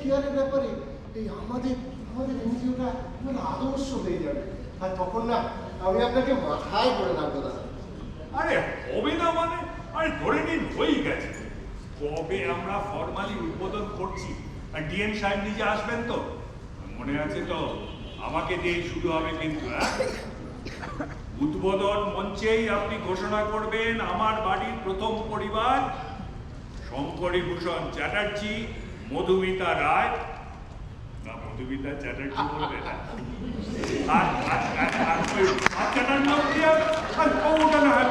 কেয়ারের ব্যাপারে এই আমাদের আমাদের এনজিওটা মানে আদর্শ হয়ে যাবে। আর তখন না আমি আপনাকে মাথায় করে রাখবো দাদা। আরে হবে না মানে? আরে ধরে নিন হয়েই গেছে। কবে আমরা ফর্মালি উদ্বোধন করছি, আর ডিএম সাহেব নিজে আসবেন তো? মনে আছে তো? আমাকে দিয়ে শুরু হবে কিন্তু। উদ্বোধন মঞ্চেই আপনি ঘোষণা করবেন আমার বাড়ির প্রথম পরিবার শঙ্করীভূষণ চ্যাটার্জি, মধুমিতা রায়, না মধুমিতা চ্যাটার্জি বলবে না,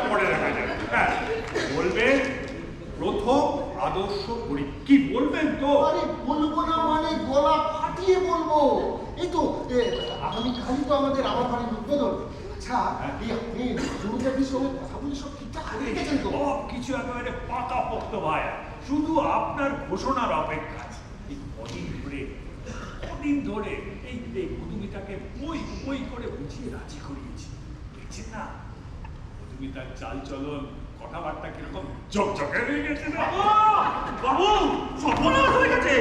পরে দেখা যাবে। হ্যাঁ বলবেন প্রথম আদর্শ পরীক্ষা। কি বলবেন তো? আরে বলবো না মানে গলা ফাটিয়ে বলবো। এই তো আগামীকালই তো আমাদের আমার বাড়ির উদ্বোধন। আচ্ছা এই আপনি মধুমিতার সঙ্গে কথা বলে সব ঠিকঠাক হয়ে গেছেন তো? সব কিছু একেবারে পাকা পোক্ত ভাই, শুধু আপনার ঘোষণার অপেক্ষা আছে। এই কদিন ধরে এই মধুমিতাকে বই করে বুঝিয়ে রাজি করিয়েছি। দেখছেন না মধুমিতার চাল চলন কথাবার্তা কিরকম ঝকঝকে হয়ে গেছে না? বাবু সর্বনাশ হয়ে গেছে,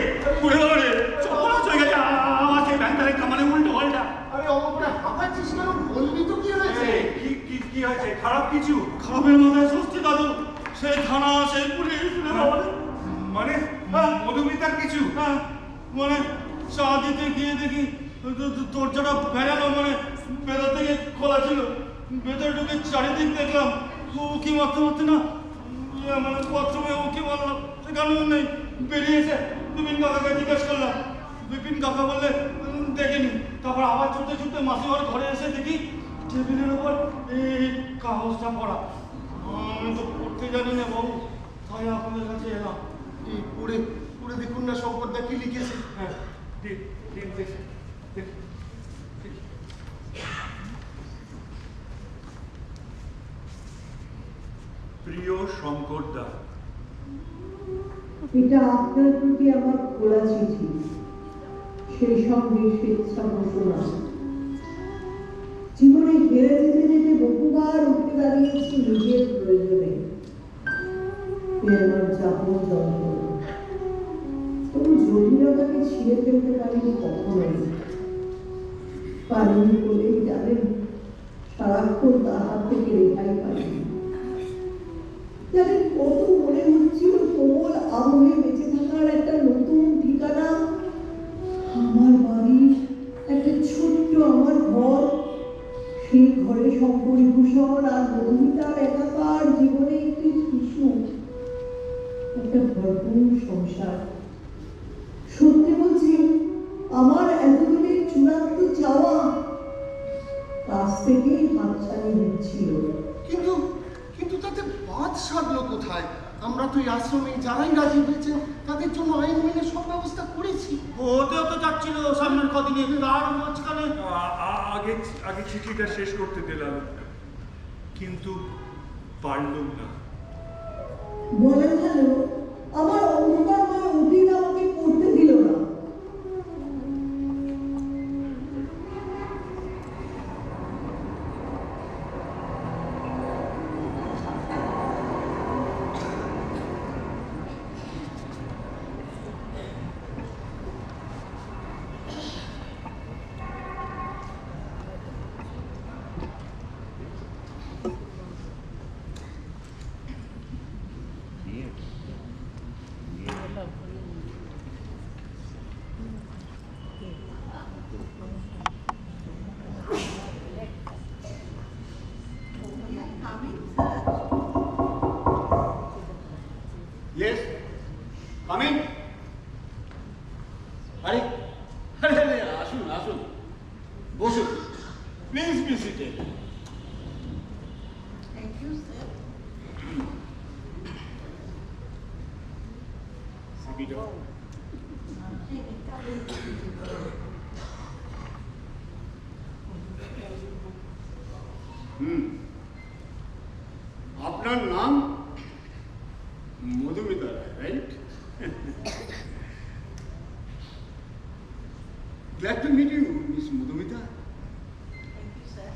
সর্বনাশ হয়ে গেছে। আমার সেই ব্যাংকের কামানে উল্টো পাল্টা। আরে অমরা হাঁপাচ্ছিস কেন? বলবি তো কি হয়েছে? কি হয়েছে? খারাপ কিছু? খারাপের মাথায় স্বস্তি দাদু, সেই থানা সেই পুলিশ মানে মধুমিতার কিছু? হ্যাঁ মানে চা দিতে গিয়ে দেখি দরজাটা বেড়ালো, মানে ভেতর থেকে খোলা ছিল। ভেতরে ঢুকে চারিদিক দেখলাম, উকি মারতে মারতে না মানে বাথরুমে উকি মারলাম, সেখানেও নেই। বেরিয়েছে বিপিন কাকাকে জিজ্ঞেস করলাম, বিপিন কাকা বললে দেখিনি। তারপর আবার ছুটতে ছুটতে মাসিমার ঘরে এসে দেখি টেবিলের উপর এই কাগজটা পড়া। আমি তো পড়তে জানি না বাবু, তাই আপনাদের কাছে এলাম। এই পড়ে পড়ে দেখুন না শঙ্করদা কি লিখেছে। হ্যাঁ প্রিয় শঙ্করদা, এটা আপনার প্রতি আমার খোলা চিঠি, সেই সঙ্গে স্বেচ্ছা ঘোষণা। জীবনে হেরে যেতে যেতে বহুবার উঠে দাঁড়িয়েছি নিজের প্রয়োজনে। আমার যাপন যন্ত্র তবু জটিলতাকে ছিঁড়ে ফেলতে পারিনি কখনোই। পারিনি বলেই জানেন সারাক্ষণ তার হাত থেকে রেহাই পাইনি। জানেন কত মনে হচ্ছিল কোমল আবহে বেঁচে থাকার একটা নতুন ঠিকানা, আমার বাড়ির একটা ছোট্ট আমার ঘর, সেই ঘরে শঙ্করীভূষণ আর মধুমিতার একাকার জীবনে একটি শিশু, একটা ভরপুর সংসার। সত্যি বলছি আমার এতদিনের চূড়ান্ত চাওয়া কাছ থেকেই হাতছানি দিচ্ছিল। কিন্তু কিন্তু তাতে বাদ সাধলো কোথায়? আমরা তো এই আশ্রমে যারাই রাজি হয়েছেন তাদের জন্য আইন মেনে সব ব্যবস্থা করেছি। ওতেও তো যাচ্ছিল সামনের কদিনে, তার মাঝখানে আগে চিঠিটা শেষ করতে দিলাম, কিন্তু পারলুম না। বলে গেল আমার অন্ধকারময় অতীত আমাকে পড়তে দিল না। Yes, come in. আরে আরে আরে আসুন আসুন, বসুন, please be seated. Thank you sir. আপনার নাম Madhumita Roy, right? Glad to meet you, Miss Madhumita. Thank you, sir.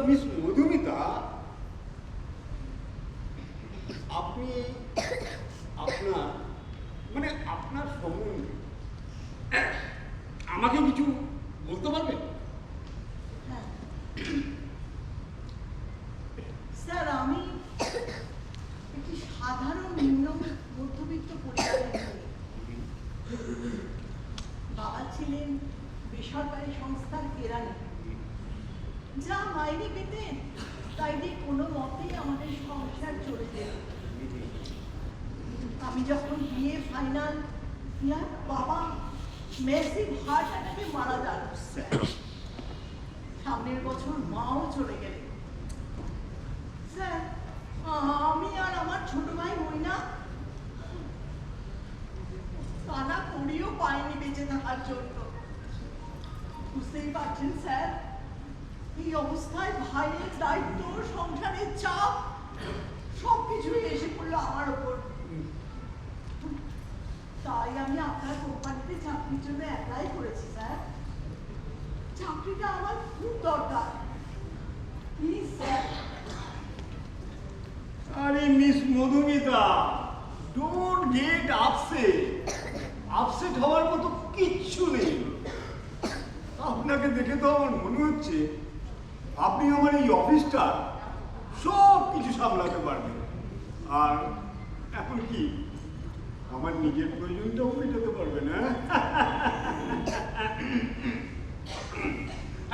Miss Madhumita, আপনি আপনার মানে আপনার সম্বন্ধে আমাকেও কিছু বলতে পারবেন? হ্যাঁ স্যার, আমি একটি সাধারণ নিম্ন মধ্যবিত্ত পরিবারের মেয়ে। বাবা ছিলেন বেসরকারি সংস্থার কেরানি। যা মাইনে পেতেন তাই দিয়ে কোনো মতেই আমাদের সংসার চলে যেত। আমি যখন বিয়ে ফাইনাল ইয়ার, বাবা মেসিভ হার্ট অ্যাটাকে মারা যান। সামনের বছর মাও চলে গেলেন। স্যার, আমি আর আমার ছোট ভাই মইনা কানা করিও পাইনি বেঁচে থাকার জন্য। বুঝতেই পারছেন স্যার, এই অবস্থায় ভাইয়ের দায়িত্ব, সংসারের চাপ সবকিছুই এসে পড়লো আমার ওপর। তাই আমি আপনার কোম্পানিতে চাকরির জন্য অ্যাপ্লাই করেছি স্যার। চাকরিটা আমার খুব দরকার, প্লিজ স্যার। আরে miss Madhumita, don't get upset. Upset হওয়ার মতো কিচ্ছু নেই। আপনাকে দেখে তো আমার মনে হচ্ছে আপনি আমার এই অফিসটা সব কিছু সামলাতে পারবেন। আর এখন কি আমার নিজের প্রয়োজনটাও মেটাতে পারবেন, হ্যাঁ?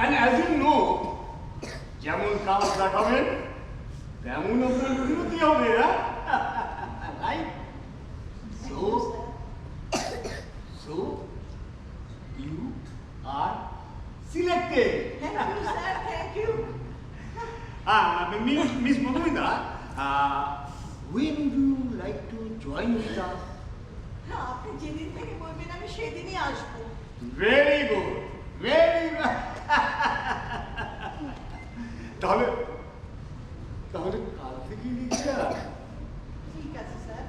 And as you know, যেমন কাজ দেখাবেন তেমন আপনার উন্নতি হবে, হ্যাঁ? Right? So you are selected. Thank you sir, thank you. Miss Madhumita, when would you like to join with us? আপনি যেদিন থেকে বলবেন আমি সেদিনই আসবো। Very good, very good. তাহলে কাল থেকেই লিখা। ঠিক আছে স্যার।